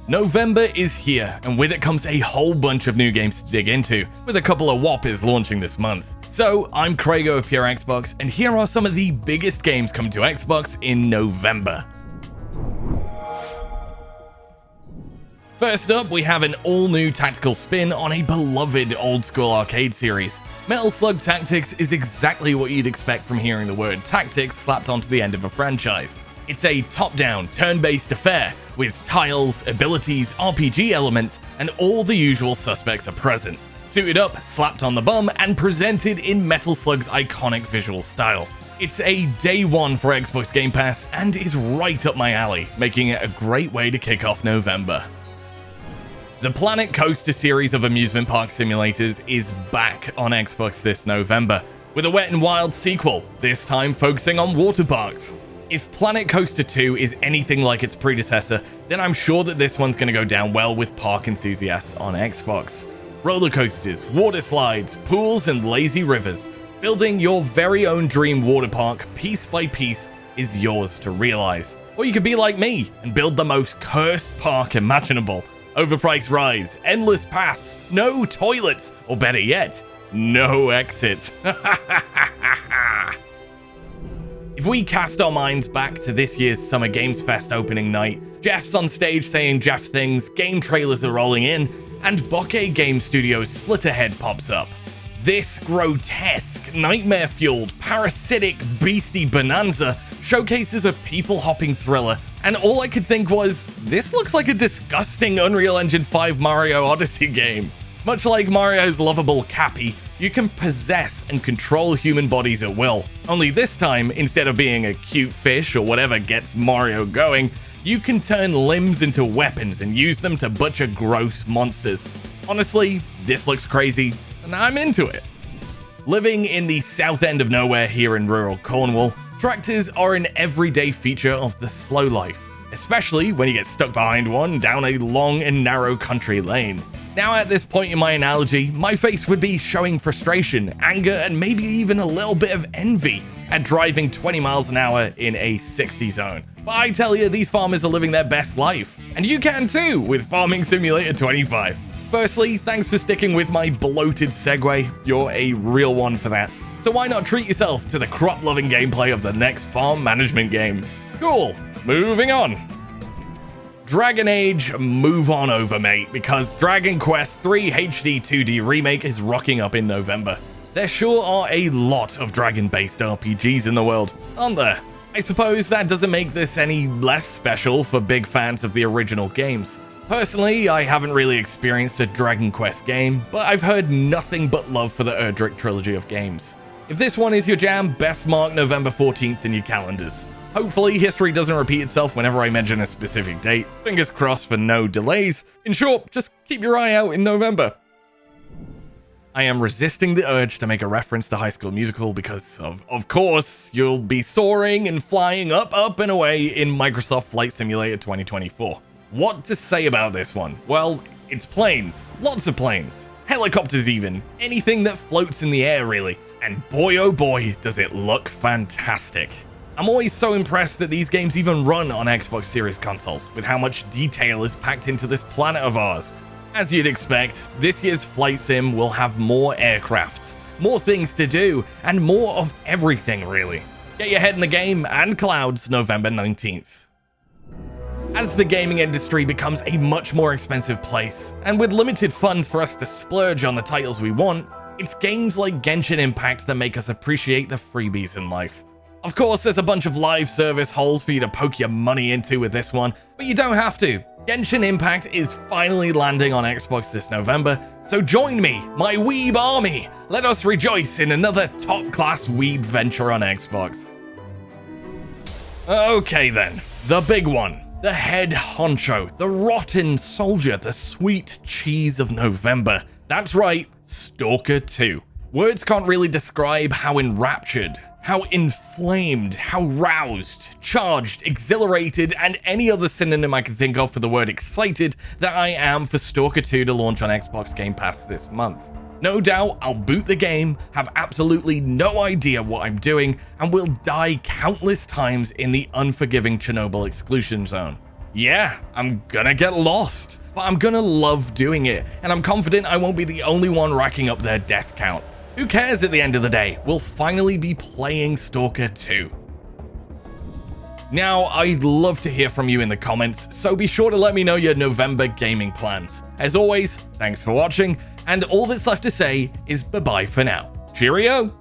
November is here, and with it comes a whole bunch of new games to dig into, with a couple of whoppers launching this month. So, I'm Craigo of Pure Xbox, and here are some of the biggest games coming to Xbox in November. First up, we have an all-new tactical spin on a beloved old-school arcade series. Metal Slug Tactics is exactly what you'd expect from hearing the word tactics slapped onto the end of a franchise. It's a top-down, turn-based affair, with tiles, abilities, RPG elements, and all the usual suspects are present. Suited up, slapped on the bum, and presented in Metal Slug's iconic visual style. It's a day one for Xbox Game Pass, and is right up my alley, making it a great way to kick off November. The Planet Coaster series of amusement park simulators is back on Xbox this November, with a Wet n Wild sequel, this time focusing on water parks. If Planet Coaster 2 is anything like its predecessor, then I'm sure that this one's going to go down well with park enthusiasts on Xbox. Roller coasters, water slides, pools, and lazy rivers. Building your very own dream water park piece by piece is yours to realize. Or you could be like me and build the most cursed park imaginable. Overpriced rides, endless paths, no toilets, or better yet, no exits. If we cast our minds back to this year's Summer Games Fest opening night, Jeff's on stage saying Jeff things, game trailers are rolling in, and Bokeh Game Studios' Slitterhead pops up. This grotesque, nightmare-fueled, parasitic, beastie bonanza showcases a people-hopping thriller, and all I could think was, this looks like a disgusting Unreal Engine 5 Mario Odyssey game. Much like Mario's lovable Cappy, you can possess and control human bodies at will. Only this time, instead of being a cute fish or whatever gets Mario going, you can turn limbs into weapons and use them to butcher gross monsters. Honestly, this looks crazy, and I'm into it. Living in the south end of nowhere here in rural Cornwall, tractors are an everyday feature of the slow life, especially when you get stuck behind one down a long and narrow country lane. Now at this point in my analogy, my face would be showing frustration, anger, and maybe even a little bit of envy at driving 20 miles an hour in a 60 zone. But I tell you, these farmers are living their best life. And you can too with Farming Simulator 25. Firstly, thanks for sticking with my bloated segue. You're a real one for that. So why not treat yourself to the crop-loving gameplay of the next farm management game? Cool, moving on. Dragon Age, move on over, mate, because Dragon Quest III HD 2D Remake is rocking up in November. There sure are a lot of dragon-based RPGs in the world, aren't there? I suppose that doesn't make this any less special for big fans of the original games. Personally, I haven't really experienced a Dragon Quest game, but I've heard nothing but love for the Erdrick trilogy of games. If this one is your jam, best mark November 14th in your calendars. Hopefully, history doesn't repeat itself whenever I mention a specific date. Fingers crossed for no delays. In short, just keep your eye out in November. I am resisting the urge to make a reference to High School Musical because, of course, you'll be soaring and flying up and away in Microsoft Flight Simulator 2024. What to say about this one? Well, it's planes. Lots of planes. Helicopters even. Anything that floats in the air, really. And boy oh boy, does it look fantastic. I'm always so impressed that these games even run on Xbox Series consoles, with how much detail is packed into this planet of ours. As you'd expect, this year's flight sim will have more aircrafts, more things to do, and more of everything really. Get your head in the game and clouds November 19th. As the gaming industry becomes a much more expensive place, and with limited funds for us to splurge on the titles we want, it's games like Genshin Impact that make us appreciate the freebies in life. Of course, there's a bunch of live service holes for you to poke your money into with this one, but you don't have to. Genshin Impact is finally landing on Xbox this November, so join me, my weeb army! Let us rejoice in another top-class weeb venture on Xbox. Okay then, the big one. The head honcho, the rotten soldier, the sweet cheese of November. That's right, Stalker II. Words can't really describe how enraptured, how inflamed, how roused, charged, exhilarated, and any other synonym I can think of for the word excited that I am for Stalker 2 to launch on Xbox Game Pass this month. No doubt I'll boot the game, have absolutely no idea what I'm doing, and will die countless times in the unforgiving Chernobyl exclusion zone. Yeah, I'm gonna get lost, but I'm gonna love doing it, and I'm confident I won't be the only one racking up their death count. Who cares at the end of the day? We'll finally be playing Stalker 2. Now, I'd love to hear from you in the comments, so be sure to let me know your November gaming plans. As always, thanks for watching, and all that's left to say is bye-bye for now. Cheerio!